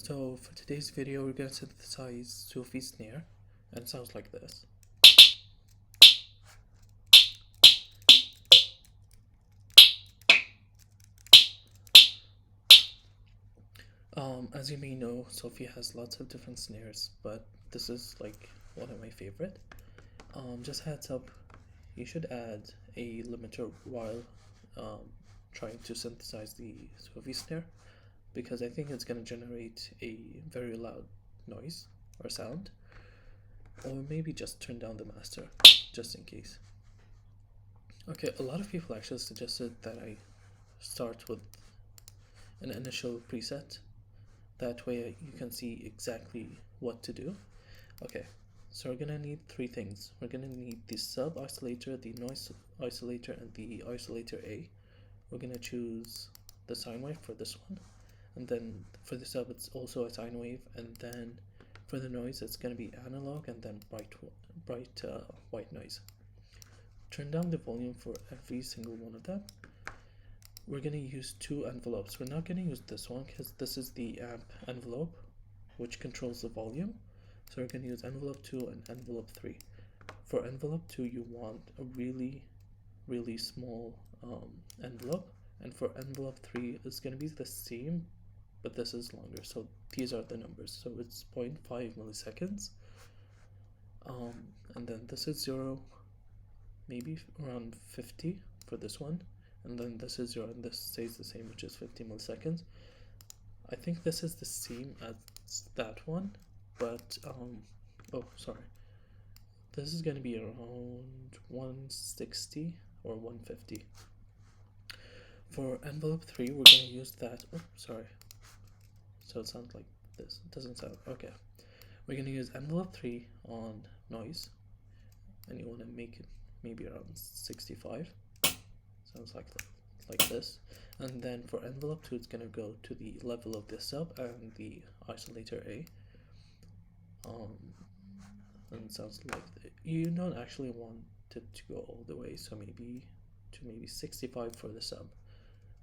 So for today's video, we're going to synthesize Sophie's snare, and it sounds like this. As you may know, Sophie has lots of different snares, but this is like one of my favorite. Just heads up, you should add a limiter while trying to synthesize the Sophie snare, because I think it's going to generate a very loud noise or sound, or maybe just turn down the master just in case. Okay, a lot of people actually suggested that I start with an initial preset, that way you can see exactly what to do. Okay, so we're gonna need three things. We're gonna need the sub isolator, the noise isolator, and the isolator A. We're gonna choose the sine wave for this one, and then for the sub it's also a sine wave, and then for the noise it's gonna be analog and then bright white noise. Turn down the volume for every single one of them. We're gonna use two envelopes. We're not gonna use this one because this is the amp envelope which controls the volume. So we're gonna use envelope 2 and envelope 3. For envelope 2 you want a really small envelope, and for envelope 3 it's gonna be the same, but this is longer. So these are the numbers. So it's 0.5 milliseconds, and then this is 0, maybe around 50 for this one, and then this is 0 and this stays the same, which is 50 milliseconds. I think this is the same as that one, but oh sorry, this is going to be around 160 or 150. For envelope 3 we're going to use that, oh sorry, so it sounds like this, it doesn't sound okay. We're going to use envelope 3 on noise, and you want to make it maybe around 65, sounds like this. And then for envelope 2 it's gonna go to the level of the sub and the isolator A, and it sounds like you don't actually want it to go all the way, so maybe 65 for the sub.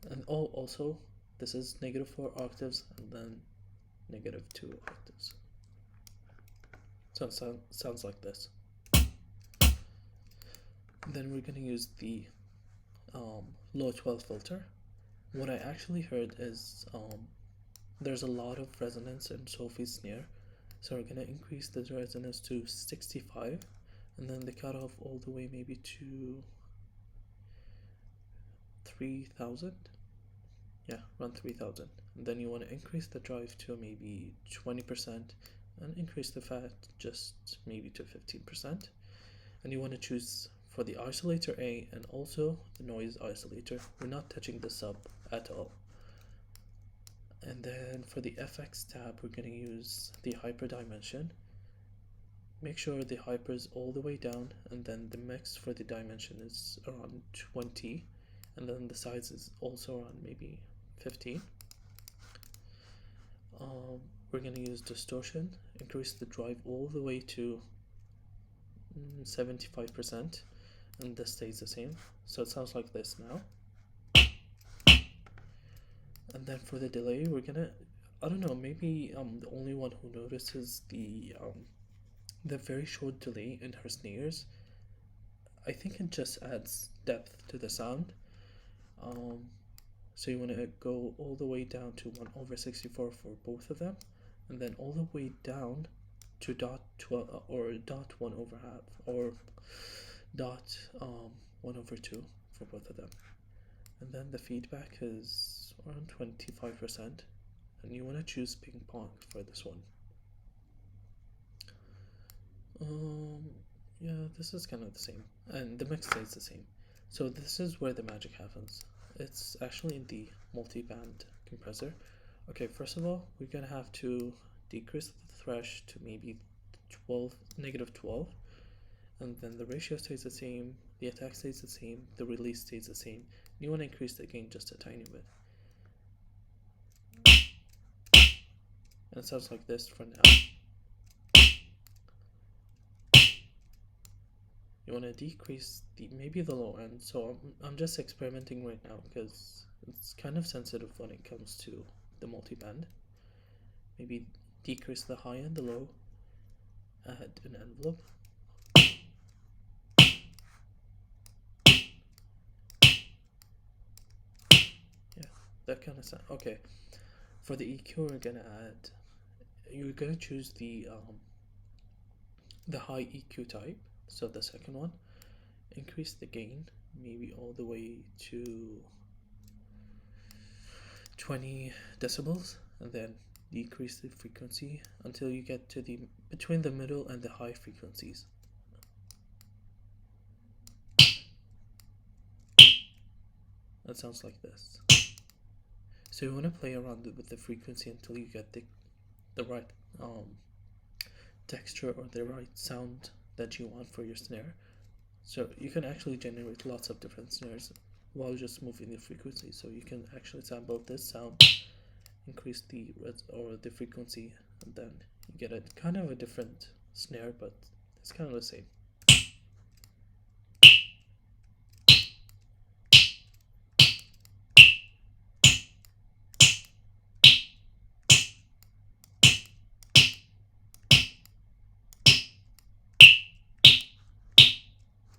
And also this is -4 octaves and then -2 octaves, so it sounds like this. Then we're going to use the low 12 filter. What I actually heard is there's a lot of resonance in Sophie's snare, so we're going to increase the resonance to 65, and then the cutoff all the way maybe to 3000, yeah, around 3000. And then you want to increase the drive to maybe 20% and increase the fat just maybe to 15%, and you want to choose for the isolator A and also the noise isolator. We're not touching the sub at all. And then for the FX tab we're going to use the hyper dimension. Make sure the hyper is all the way down, and then the mix for the dimension is around 20, and then the size is also around maybe 15. We're going to use distortion, increase the drive all the way to 75%, and this stays the same, so it sounds like this now. And then for the delay we're gonna, I don't know, maybe the only one who notices the very short delay in her snares. I think it just adds depth to the sound. So you want to go all the way down to 1/64 for both of them, and then all the way down to dot 12 or dot 1/2, or dot 1/2 for both of them. And then the feedback is around 25%, and you want to choose ping pong for this one. Yeah, this is kind of the same, and the mix stays the same. So this is where the magic happens. It's actually in the multi-band compressor. Okay, first of all we're gonna have to decrease the thresh to maybe -12, and then the ratio stays the same, the attack stays the same, the release stays the same. You want to increase the gain just a tiny bit, and it sounds like this for now. You want to decrease maybe the low end, so I'm just experimenting right now because it's kind of sensitive when it comes to the multi-band. maybe decrease the high and the low, add an envelope. Yeah, that kind of sound. Okay, for the EQ, you're gonna choose the high EQ type. So the second one, increase the gain maybe all the way to 20 decibels, and then decrease the frequency until you get to the between the middle and the high frequencies. That sounds like this. So you want to play around with the frequency until you get the right texture or the right sound that you want for your snare. So you can actually generate lots of different snares while just moving the frequency. So you can actually sample this sound, increase the frequency, and then you get a kind of a different snare, but it's kind of the same.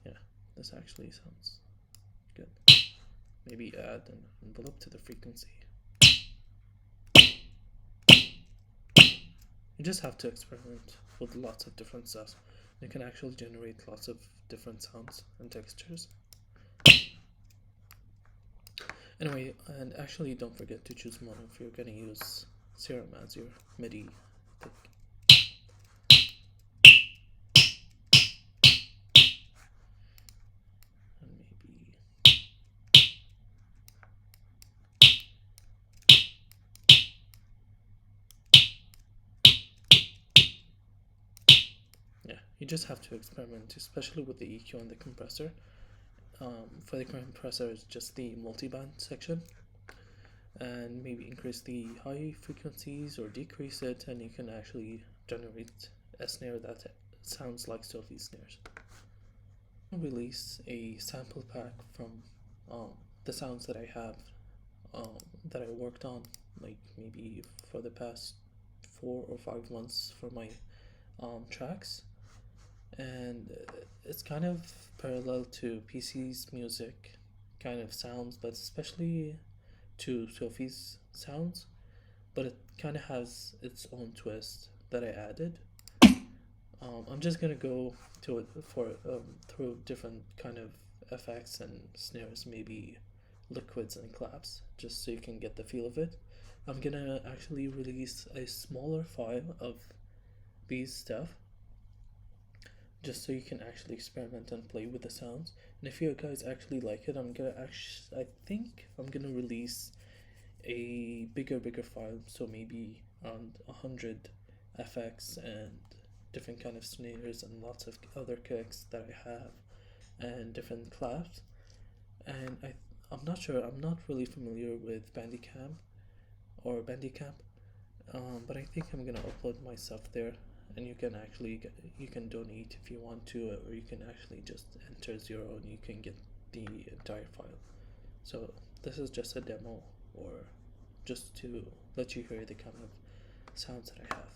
Yeah, this actually sounds good. Maybe add an envelope to the frequency. You just have to experiment with lots of different stuff. You can actually generate lots of different sounds and textures. Anyway, and actually don't forget to choose mono if you're gonna use Serum as your MIDI pick. And maybe yeah, you just have to experiment, especially with the EQ and the compressor. For the compressor, it's just the multiband section, and maybe increase the high frequencies or decrease it, and you can actually generate a snare that sounds like Sophie's snares. Release a sample pack from the sounds that I have that I worked on, like maybe for the past 4 or 5 months for my tracks, and it's kind of parallel to PC's music kind of sounds, but especially to Sophie's sounds, but it kind of has its own twist that I added. I'm just gonna go to it for through different kind of effects and snares, maybe liquids and claps, just so you can get the feel of it. I'm gonna actually release a smaller file of these stuff, just so you can actually experiment and play with the sounds. And if you guys actually like it, I think I'm gonna release a bigger file, so maybe around 100 FX and different kind of snares and lots of other kicks that I have and different claps. And I'm not sure, I'm not really familiar with Bandicam or Bandicamp, but I think I'm gonna upload my stuff there, and you can actually you can donate if you want to, or you can actually just enter zero and you can get the entire file. So this is just a demo, or just to let you hear the kind of sounds that I have.